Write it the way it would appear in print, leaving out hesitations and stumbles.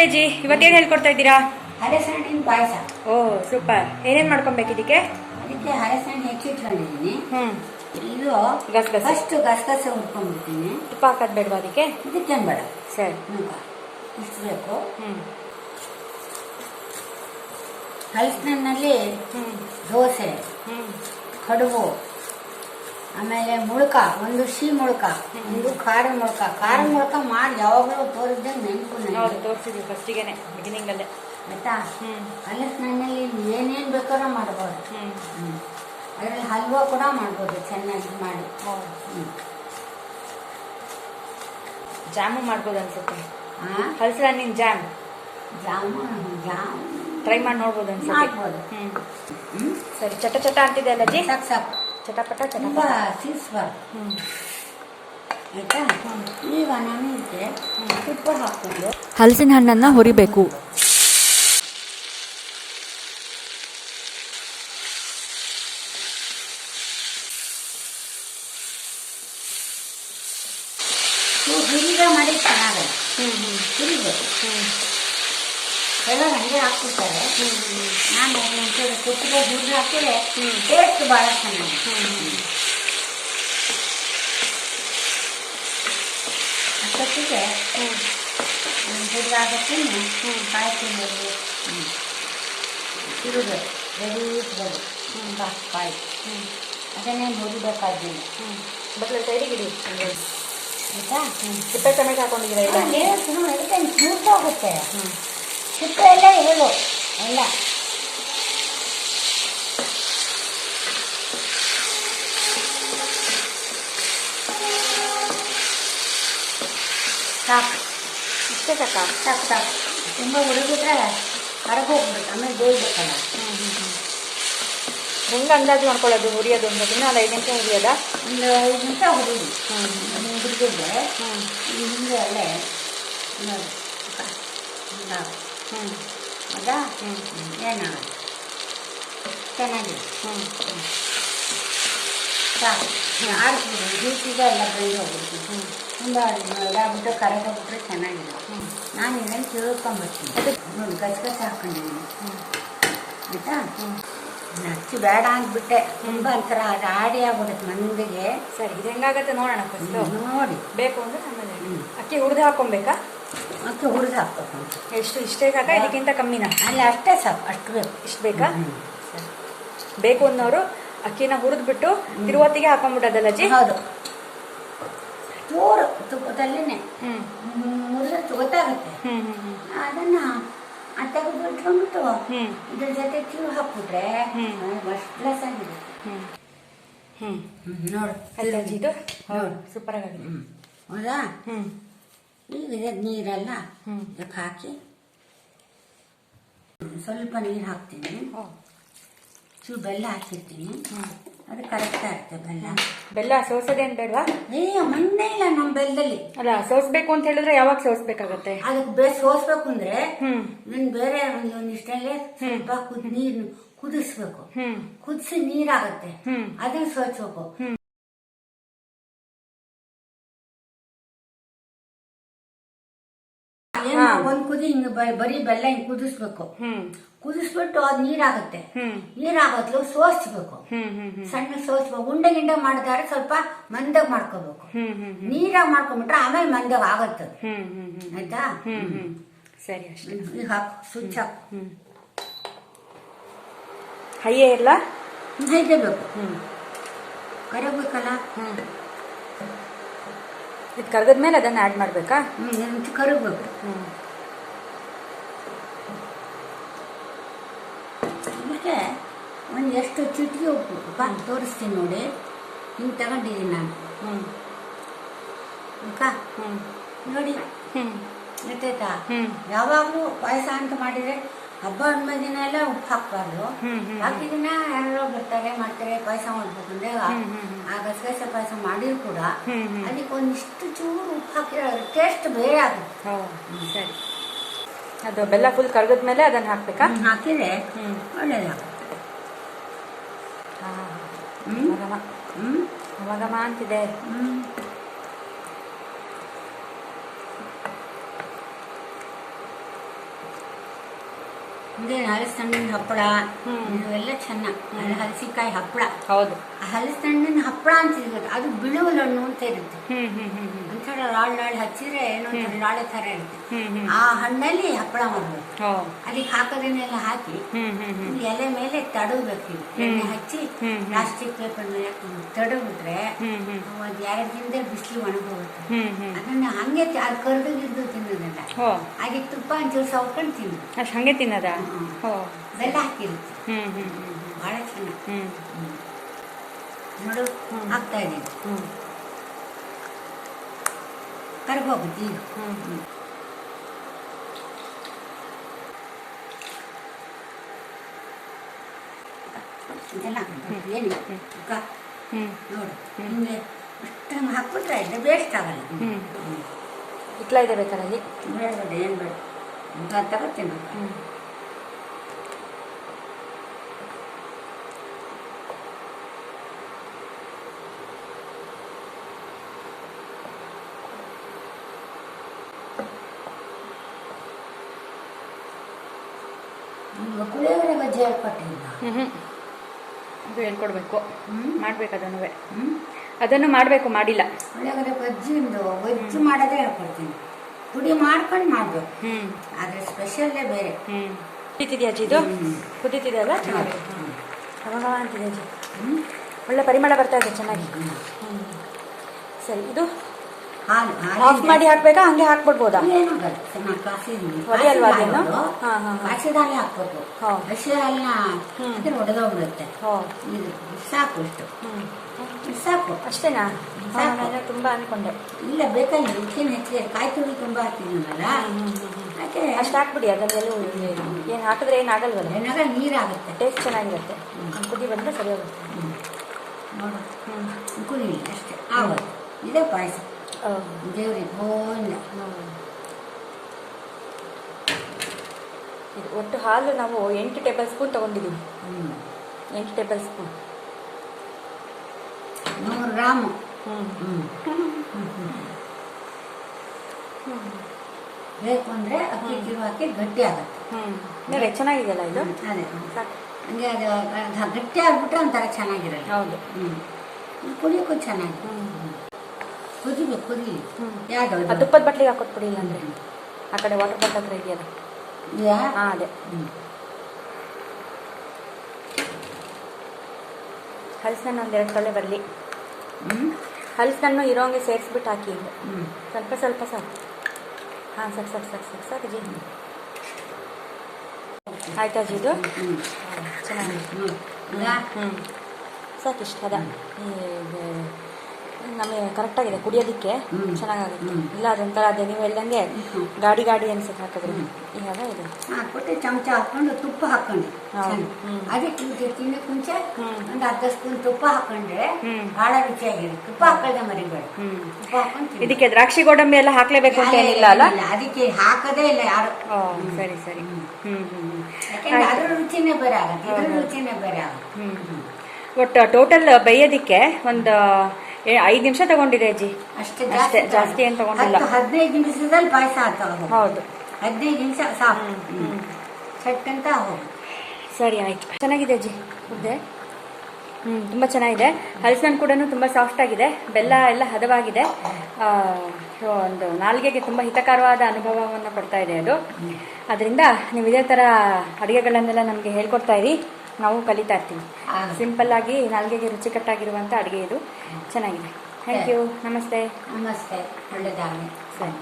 ಅಜ್ಜಿ, ಇವತ್ತೇನು ಹೇಳ್ಕೊಡ್ತಾ ಇದ್ದೀರಾ? ಹಲಸಿನ ಪಾಯಸ. ಓ ಸೂಪರ್. ಏನೇನು ಮಾಡ್ಕೊಬೇಕು ಇದಕ್ಕೆ? ಅದಕ್ಕೆ ಹಲಸಿನ ಹೆಚ್ಚಿಟ್ಕೊಂಡಿದ್ದೀನಿ. ಇದು ಗಸಗಸೆ. ಫಸ್ಟ್ ಗಸಗಸೆ ಹುರ್ಕೊಂಡ್ಬಿಡ್ತೀನಿ. ತುಪ್ಪ ಹಾಕೋದು ಬೇಡವಾ ಅದಕ್ಕೆ? ಇದಕ್ಕೆ ಬೇಡ. ಸರಿ. ಇಷ್ಟು ಬೇಕು. ಹಲಸಿನಲ್ಲಿ ದೋಸೆ, ಕಡುಬು, ಆಮೇಲೆ ಮುಳುಕ, ಒಂದು ಸಿಹಿ ಮುಳುಕ, ಒಂದು ಖಾರ ಮುಳುಕ. ಖಾರ ಮುಳುಕ ಮಾಡಿ ಯಾವಾಗಲೂ ತೋರಿಸ್ದಂಗೆ ನೆನಪು ನನಗೆ. ತೋರಿಸಿದ್ವಿ ಫಸ್ಟಿಗೆನೆ, ಬಿಗಿನಿಂಗಲ್ಲೇ. ಆಯ್ತಾ? ಹಲಸಿನಲ್ಲಿ ಏನೇನು ಬೇಕಾದ್ರೂ ಮಾಡ್ಬೋದು. ಅದರಲ್ಲಿ ಹಲ್ವಾ ಕೂಡ ಮಾಡ್ಬೋದು ಚೆನ್ನಾಗಿ ಮಾಡಿ. ಜಾಮು ಮಾಡ್ಬೋದು ಅನ್ಸುತ್ತೆ. ಹಲಸಿನ ಹಣ್ಣಿನ ಜಾಮ್ ಟ್ರೈ ಮಾಡಿ ನೋಡ್ಬೋದು ಅನ್ಸುತ್ತೆ. ಮಾಡ್ಬೋದು. ಸರಿ, ಚಟ ಚಟ ಅಂತಿದೆ ಅಲ್ಲ ಅಜ್ಜಿ? ಸಾಕು ಸಾಕು. ಚಟಪಟ ತುಂಬ ಸೀಸ್ಬಾರ್ದು. ಆಯ್ತಾ? ಈಗ ನಾನು ಇದಕ್ಕೆ ತುಪ್ಪ ಹಾಕ್ಕೊಂಡು ಹಲಸಿನ ಹಣ್ಣನ್ನು ಹುರಿಬೇಕು. ಹುರಿಗ ಮಾಡಿ ಚೆನ್ನಾಗಲ್ಲ. ಹುರಿಬೇಕು. ಎಲ್ಲ ಹಂಗೆ ಹಾಕ್ಬಿಡ್ತಾರೆ. ನಾನು ಒಂದ್ಸರಿ ತುಪ್ಪಗೆ ಹುರಿದು ಹಾಕಿದ್ರೆ ಟೇಸ್ಟ್ ಭಾಳ ಚೆನ್ನಾಗಿ. ಅಷ್ಟೊತ್ತಿಗೆ ಹುರಿದಾಗಕ್ಕೆ ಕಾಯಿ ತಿನ್ನೋದು ಇರುದು ರೆಡಿ ಇಟ್ಬೋದು. ಕಾಯಿ ಅದನ್ನೇ ಹುರಿಬೇಕಾಗಿಲ್ಲ. ಬಟ್ಲ ಸೈಡಿಗಿಡಿ. ಆಯ್ತಾ? ಸಿಪ್ಪೆ ಸಮೇತ ಹಾಕೊಂಡಿದ್ದೀರಾ? ಅದಕ್ಕೆ ಸ್ಮೂತ್ ಆಗುತ್ತೆ. ಸಿಪ್ಪೆ ಎಲ್ಲ ಇರೋದು ಎಲ್ಲ. ಸಾಕು. ಇಷ್ಟೇ ಸಾಕಾ? ಸಾಕು ಸಾಕು. ತುಂಬ ಹುಡುಗಿದ್ರೆ ಹೊರಗೋಗ್ಬಿಡುತ್ತೆ, ಆಮೇಲೆ ಬೇಯ್ಬೇಕಲ್ಲ. ಹೆಂಗೆ ಅಂದಾಜು ಮಾಡ್ಕೊಳ್ಳೋದು ಹುರಿಯೋದು ಅಂತ? ಇನ್ನೂ ಒಂದು 5 ನಿಮಿಷ ಹುರಿಯೋದಾ? ಒಂದು 5 ನಿಮಿಷ ಹುರಿದು ಹುರಿದಿದ್ರೆ ಈ ಹಿಂದೆ ಅಲ್ಲೇ ನೋಡಿ ಅದಾ ಏನಾಗ ಚೆನ್ನಾಗಿದೆ. ಸಾಕು. ಆಡಿಸ್ಬಿಡು. ಜೂಸಿಗ ಎಲ್ಲ ಬೆಂದು ಹೋಗ್ಬಿಡ್ತೀನಿ. ತುಂಬ ಇದಾಗ್ಬಿಟ್ಟು ಕರಗೋಗ್ಬಿಟ್ರೆ ಚೆನ್ನಾಗಿಲ್ಲ. ನಾನು ಇದನ್ನು ತಿಳ್ಕೊಂಡ್ಬಿಡ್ತೀನಿ. ನೋಡಿ ಗಸಗಸೆ ಹಾಕೊಂಡಿದ್ದೀನಿ. ಆಯಿತಾ? ಹಚ್ಚಿ ಬೇಡ ಅಂದ್ಬಿಟ್ಟೆ. ತುಂಬ ಒಂಥರ ಅದು ಆಡಿ ಆಗ್ಬಿಡುತ್ತೆ ಮಂದಿಗೆ. ಸರಿ, ಇದು ಹೆಂಗಾಗತ್ತೆ ನೋಡೋಣ ಫಸ್ಟು. ನೋಡಿ ಬೇಕು ಅಂದರೆ ಆಮೇಲೆ ಅಕ್ಕಿ ಹುರಿದು ಹಾಕ್ಕೊಬೇಕಾ? ಅಕ್ಕಿ ಹುರಿದು ಹಾಕ್ಬೇಕು. ಎಷ್ಟು? ಇಷ್ಟೇ ಸಾಕಾ? ಇದಕ್ಕಿಂತ ಕಮ್ಮಿನಾ? ಅಲ್ಲಿ ಅಷ್ಟೇ ಸಾಕು. ಅಷ್ಟು ಬೇಕು. ಇಷ್ಟು ಬೇಕಾ? ಸರಿ. ಬೇಕು ಅನ್ನೋರು ಅಕ್ಕಿನ ಹುರಿದ್ಬಿಟ್ಟು ತಿರುವತ್ತಿಗೆ ಹಾಕೊಂಡ್ಬಿಟ್ಟದಲ್ಲ ಅಜ್ಜಿ? ಹೌದು. ಚೂರು ತುಪ್ಪದಲ್ಲಿನೇ ಮುರಿದ್ರೆ ಗೊತ್ತಾಗುತ್ತೆ. ಅದನ್ನ ತೆಗೆದುಬಿಟ್ಕೊಂಡ್ಬಿಟ್ಟು ಇದ್ರ ಜೊತೆ ಚೂರು ಹಾಕ್ಬಿಟ್ರೆ ಫಸ್ಟ್ ಕ್ಲಾಸ್ ಆಗಿದೆ. ನೋಡು ಅಲ್ಲ ಅಜ್ಜಿ, ಇದು ನೋಡು ಸೂಪರ್ ಆಗಿದೆ. ಹೌದಾ? ಈಗ ಇದೆ ನೀರೆಲ್ಲ ಇದಕ್ಕೆ ಹಾಕಿ ಸ್ವಲ್ಪ ನೀರು ಹಾಕ್ತೀನಿ. ಚೂರು ಬೆಲ್ಲ ಹಾಕಿರ್ತೀನಿ. ಅದು ಕರೆಕ್ಟ್ ಆಗುತ್ತೆ ಬೆಲ್ಲ. ಬೆಲ್ಲ ಸೋಸೋದೇನು ಬೇಡವಾ? ಮಣ್ಣೇ ಇಲ್ಲ ನಮ್ಮ ಬೆಲ್ಲದಲ್ಲಿ. ಅಲ್ಲ, ಸೋಸ್ಬೇಕು ಅಂತ ಹೇಳಿದ್ರೆ ಯಾವಾಗ ಸೋಸ್ಬೇಕಾಗತ್ತೆ? ಅದಕ್ಕೆ ಸೋಸ್ಬೇಕು ಅಂದ್ರೆ ನಾನು ಬೇರೆ ಒಂದಿಷ್ಟಲ್ಲೇ ಸ್ವಲ್ಪ ನೀರು ಕುದಿಸ್ಬೇಕು. ಕುದಿಸಿ ನೀರಾಗತ್ತೆ, ಅದನ್ನ ಸೋಸ್ಬೇಕು. ಒಂದ್ ಕುದಿ ಹಿಂಗ ಬರೀ ಬೆಲ್ಲ ಹಿಂಗ್ ಕುದಿಸ್ಬೇಕು. ಕುದಿಸ್ಬಿಟ್ಟು ಅದು ನೀರಾಗುತ್ತೆ. ನೀರಾಗತ್ಲು ಸೋಸ್ಬೇಕು. ಸಣ್ಣ ಸೋಸ್ಬೇಕು. ಉಂಡೆ ಗಿಂಡೆ ಮಾಡಿದಾರೆ ಸ್ವಲ್ಪ ಮಂದಗ್ ಮಾಡ್ಕೋಬೇಕು. ನೀರಾಗ ಮಾಡ್ಕೊಂಡ್ಬಿಟ್ರೆ ಆಮೇಲೆ ಮಂದಗ್ ಆಗತ್ತೆ. ಆಯ್ತಾ? ಸರಿ, ಅಷ್ಟೇ. ಈಗ ಹಾಕು, ಸ್ವಿಚ್ ಹಾಕು. ಹೈಯೇ ಇಲ್ಲ, ಹೈಗೆ ಬೇಕು. ಕರಗಬೇಕಲ್ಲ. ಇದು ಕರಗದ್ಮೇಲೆ ಅದನ್ನ ಆಡ್ ಮಾಡ್ಬೇಕಾ? ಕರಗಬೇಕು. ಇದಕ್ಕೆ ಒಂದು ಎಷ್ಟು ಚಿಟಿಕೆ ಉಪ್ಪು ತೋರಿಸ್ತೀನಿ ನೋಡಿ. ಹಿಂಗೆ ತಗೊಂಡಿದ್ದೀನಿ ನಾನು. ನೋಡಿ ಗೊತ್ತಾಯ್ತಾ? ಯಾವಾಗಲೂ ಪಾಯಸ ಅಂತ ಮಾಡಿದ್ರೆ ಹಬ್ಬ ಹಣ್ಣು ದಿನ ಎಲ್ಲ ಉಪ್ಪು ಹಾಕ್ಬಾರ್ದು. ಹಾಕಿದಿನ ಯಾರೋ ಬರ್ತಾರೆ ಮಾಡ್ತಾರೆ ಪಾಯಸ ಮಾಡ್ಬೇಕಂದ್ರೆ ಆ ಗಸಗಸೆ ಪಾಯಸ ಮಾಡಿದ್ರು ಕೂಡ ಅದಕ್ಕೆ ಒಂದಿಷ್ಟು ಚೂರು ಉಪ್ಪು ಹಾಕಿದ್ರೆ ಅದ್ರ ಟೇಸ್ಟ್ ಬೇರೆ ಆಗುತ್ತೆ. ಸರಿ, ಅದು ಬೆಲ್ಲ ಫುಲ್ ಕರಗದ್ಮೇಲೆ ಅದನ್ನ ಹಾಕ್ಬೇಕಾ? ಹಾಕಿದ್ರೆ ಒಳ್ಳೇದಾಗುತ್ತೆ. ಮಗಮ ಅಂತಿದೆ. ಇದೇನು ಹಲಸಣ್ಣಿನ ಹಪ್ಪಳ ಇವೆಲ್ಲ ಚೆನ್ನಾಗಿ ಹಲಸಿಕಾಯಿ ಹಪ್ಪಳ. ಹೌದು. ಹಲಸಣ್ಣಿನ ಹಪ್ಪಳ ಅಂತ ಸಿಗುತ್ತೆ, ಅದು ಬಿಳುವಲ್ ಹಣ್ಣು ಅಂತ ಇರುತ್ತೆ. ಒಂಥರ ಲಾಳ್ ಹಚ್ಚಿದ್ರೆ ಏನೋ ಒಂಥರ ಲಾಳೆ ಥರ ಇರುತ್ತೆ. ಆ ಹಣ್ಣಲ್ಲಿ ಹಪ್ಪಳ ಮಾಡ್ಬೇಕು. ಅದಕ್ಕೆ ಹಾಕೋದನ್ನೆಲ್ಲ ಹಾಕಿ ಎಲೆ ಮೇಲೆ ತಡವಬೇಕು. ಎಣ್ಣೆ ಹಚ್ಚಿ ಪ್ಲಾಸ್ಟಿಕ್ ಪೇಪರ್ ಮೇಲೆ ತಡವಿಟ್ರೆ ಒಂದ್ 2 ದಿನದಲ್ಲಿ ಬಿಸಿಲು ಒಣಗೋಗುತ್ತೆ. ಅದನ್ನ ಹಂಗೆ ಅದು ಕರ್ದಿದ್ದು ತಿನ್ನೋದಲ್ಲ, ಹಾಗೆ ತುಪ್ಪ ಒಂಚೂರು ಸೌಕೊಂಡು ತಿನ್ನು. ಅಷ್ಟು ಹಂಗೆ ತಿನ್ನದ? ಬೆಲ್ಲ ಹಾಕಿರುತ್ತೆ, ಬಹಳ ಚೆನ್ನಾಗಿ. ನೋಡು ಹಾಕ್ತಾ ಇದ್ದೀನಿ, ಕರ್ಗೋಗುತ್ತೆ ಈಗ. ಇದೆಲ್ಲ ಏನು ನೋಡು, ಹಿಂಗೆ ಇಷ್ಟು ಹಾಕ್ಬಿಟ್ರೆ ಇದು ವೇಸ್ಟ್ ಆಗಲ್ಲ. ಇಟ್ಲ ಇದೆ ಬೇಕಾದಲ್ಲಿ ಬೇಡ ಏನು ಬೇಡ ಅಂತ ತಗೋತೀನಿ. ಪುಳಿಯೋಗರೆ ಬಜ್ಜಿ ಹೇಳ್ಕೊಟ್ಟಿಲ್ಲ. ಅದು ಹೇಳ್ಕೊಡ್ಬೇಕು, ಮಾಡ್ಬೇಕು. ಅದನ್ನು ಮಾಡಬೇಕು, ಮಾಡಿಲ್ಲ. ಪುಳಿಯೋಗರೆ ಬಜ್ಜಿ ಮಾಡೋದೇ ಹೇಳ್ಕೊಡ್ತೀನಿ. ಪುಡಿ ಮಾಡ್ಕೊಂಡು ಮಾಡ್ಬೇಕು, ಆದ್ರೆ ಸ್ಪೆಷಲ್ಲೇ ಬೇರೆ. ಕುದೀತಿದ್ಯಾ ಅಜ್ಜಿ? ಇದು ಕುದೀತಿದೆಯಲ್ಲ, ಚೆನ್ನಾಗಿ ಅವಾಗ ಅಂತಿದೆ ಅಜ್ಜಿ. ಒಳ್ಳೆ ಪರಿಮಳ ಬರ್ತಾ ಇದೆ ಚೆನ್ನಾಗಿ. ಸರಿ, ಇದು ಹಾಲು ಆಫ್ ಮಾಡಿ ಹಾಕ್ಬೇಕಾ ಹಂಗೆ ಹಾಕ್ಬಿಡ್ಬೋದಾ? ಹೊಡೆ ಅಲ್ವಾ ಅದೇನು? ಕಾಸಿದ ಹಾಲು ಹಾಕ್ಬೇಕು. ಹಸಿ ಹಾಲನ್ನ ಒಡೆದೋಗ್ಬಿಡುತ್ತೆ. ಇದು ಸಾಕು, ಇಷ್ಟು ಸಾಕು. ಅಷ್ಟೇನಾ? ತುಂಬಾ ಅನ್ಕೊಂಡೆ. ಇಲ್ಲ, ಬೇಕಾಗಿ ಉಕ್ಕಿನ ಹೆಚ್ಚಿಗೆ ಕಾಯಿ ತುಳಿ ತುಂಬಾ ಹಾಕಿದ್ದೀನಲ್ಲ, ಯಾಕೆ ಅಷ್ಟು ಹಾಕ್ಬಿಡಿ. ಅದನ್ನೆಲ್ಲ ಏನು ಹಾಕಿದ್ರೆ ಏನಾಗಲ್ವಲ್ಲ, ಏನಾಗಲ್ಲ, ನೀರಾಗುತ್ತೆ. ಟೇಸ್ಟ್ ಚೆನ್ನಾಗಿರುತ್ತೆ. ಕುದಿ ಬಂದ್ರೆ ಸರಿ ಹೋಗುತ್ತೆ. ನೋಡು, ಕುದಿಲಿ ಅಷ್ಟೇ ಆಗೋದು. ಇದೇ ಪಾಯಸ ದೇವ್ರಿಗೆ ಗೋವಿಂದ. ಒಟ್ಟು ಹಾಲು ನಾವು 8 ಟೇಬಲ್ ಸ್ಪೂನ್ ತಗೊಂಡಿದ್ದೀವಿ. 8 ಟೇಬಲ್ ಸ್ಪೂನ್, 100 ಗ್ರಾಮು. ಬೇಕು ಅಂದ್ರೆ ಅಕ್ಕಿ ಕಿರು ಹಾಕಿ ಗಟ್ಟಿ ಆಗುತ್ತೆ. ಚೆನ್ನಾಗಿದೆಯಲ್ಲ ಇದು? ಅದೇ ಹಂಗೆ ಅದು ಗಟ್ಟಿ ಆಗ್ಬಿಟ್ರೆ ಒಂಥರ ಚೆನ್ನಾಗಿರಲ್ಲ. ಹೌದು. ಕುಡಿಯೋಕ್ಕೂ ಚೆನ್ನಾಗಿ ಕುದಿಬೇಕು. ಕುದಿ ಯಾವ್ದು ತುಪ್ಪದ ಬಟ್ಲಿಗೆ ಹಾಕೊಟ್ಬಿಡಿ, ಇಲ್ಲಾಂದ್ರೆ ಆ ಕಡೆ ವಾಟರ್ ಬಾಟಲ್ ಹತ್ರ ಇದೆಯಲ್ಲ. ಅದೇ ಹಲಸಿನ 1-2 ತೊಳೆ ಬರಲಿ. ಹಲಸಿನ ಇರೋಂಗೆ ಸೇರಿಸ್ಬಿಟ್ಟು ಹಾಕಿ. ಸ್ವಲ್ಪ ಸ್ವಲ್ಪ ಸಾಕು. ಹಾಂ, ಸಾಕು ಜಿ. ಆಯ್ತಾ ಜಿ? ಇದು ಚೆನ್ನಾಗಿ ಸಾಕಿಷ್ಟು ಅದ. ನಮಗೆ ಕರೆಕ್ಟಾಗಿದೆ ಕುಡಿಯೋದಕ್ಕೆ, ಚೆನ್ನಾಗಾಗುತ್ತೆ. ಇಲ್ಲ ಅದೊಂಥರ ಅದೇ ನೀವು ಹೇಳ್ದಂಗೆ ಗಾಡಿ ಅನ್ಸುತ್ತೆ ಹಾಕಿದ್ರೆ. ಇವಾಗ ಇದು ಹಾಕ್ಬಿಟ್ಟು ಚಮಚ ಹಾಕೊಂಡು ತುಪ್ಪ ಹಾಕೊಂಡು ಅದಕ್ಕೆ ತಿನ್ನಕ್ಕೆ ಮುಂಚೆ ಒಂದು 10 ಸ್ಪೂನ್ ತುಪ್ಪ ಹಾಕೊಂಡ್ರೆ ಬಹಳ ರುಚಿಯಾಗಿರುತ್ತೆ. ತುಪ್ಪ ಹಾಕಲ್ದೆ ಮರಿಬೇಡ. ತುಪ್ಪ ಹಾಕೊಂಡು ಇದಕ್ಕೆ ದ್ರಾಕ್ಷಿ ಗೋಡಂಬಿ ಎಲ್ಲ ಹಾಕ್ಲೇಬೇಕು ಅಂತ ಏನಿಲ್ಲ ಅಲ್ಲ? ಅದಕ್ಕೆ ಹಾಕದೇ ಇಲ್ಲ ಯಾರು. ಸರಿ. ಯಾಕೆಂದ್ರೆ ಅದ್ರ ರುಚಿನೇ ಬೇರೆ ಆಗುತ್ತೆ, ಇದ್ರ ರುಚಿನೇ ಬೇರೆ ಆಗುತ್ತೆ. ಒಟ್ಟು ಟೋಟಲ್ ಬೇಯೋದಿಕ್ಕೆ ಒಂದು 5 ನಿಮಿಷ ತಗೊಂಡಿದೆ ಅಜ್ಜಿ. ಅಷ್ಟೇ, ಜಾಸ್ತಿ ಏನು ತಗೊಂಡಿಲ್ಲ. 15 ನಿಮಿಷದಲ್ಲಿ ಪಾಯಸ ಆಗ್ತದೆ. ಹೌದು, 15 ನಿಮಿಷ ಸಾಕು. ಚಟ್ಟಂತ ಹೋಗಿ. ಸರಿ, ಆಯ್ತು. ಚೆನ್ನಾಗಿದೆ ಅಜ್ಜಿ ಮುದ್ದೆ. ತುಂಬ ಚೆನ್ನಾಗಿದೆ. ಹಲಸಿನ ಕೂಡ ತುಂಬ ಸಾಫ್ಟ್ ಆಗಿದೆ. ಬೆಲ್ಲ ಎಲ್ಲ ಹದವಾಗಿದೆ. ಒಂದು ನಾಲ್ಗೆಗೆ ತುಂಬ ಹಿತಕರವಾದ ಅನುಭವವನ್ನು ಕೊಡ್ತಾ ಇದೆ ಅದು. ಅದರಿಂದ ನೀವು ಇದೇ ಥರ ಅಡುಗೆಗಳನ್ನೆಲ್ಲ ನಮಗೆ ಹೇಳ್ಕೊಡ್ತಾ ಇರಿ, ನಾವು ಕಲಿತಾ ಇರ್ತೀವಿ. ಸಿಂಪಲ್ ಆಗಿ ನಾಲ್ಗೆಗೆ ರುಚಿಕಟ್ಟಾಗಿರುವಂಥ ಅಡುಗೆ ಇದು. ಚೆನ್ನಾಗಿದೆ. Thank you. ನಮಸ್ತೆ. ಒಳ್ಳೆದಾಗಲಿ. ಸರಿ.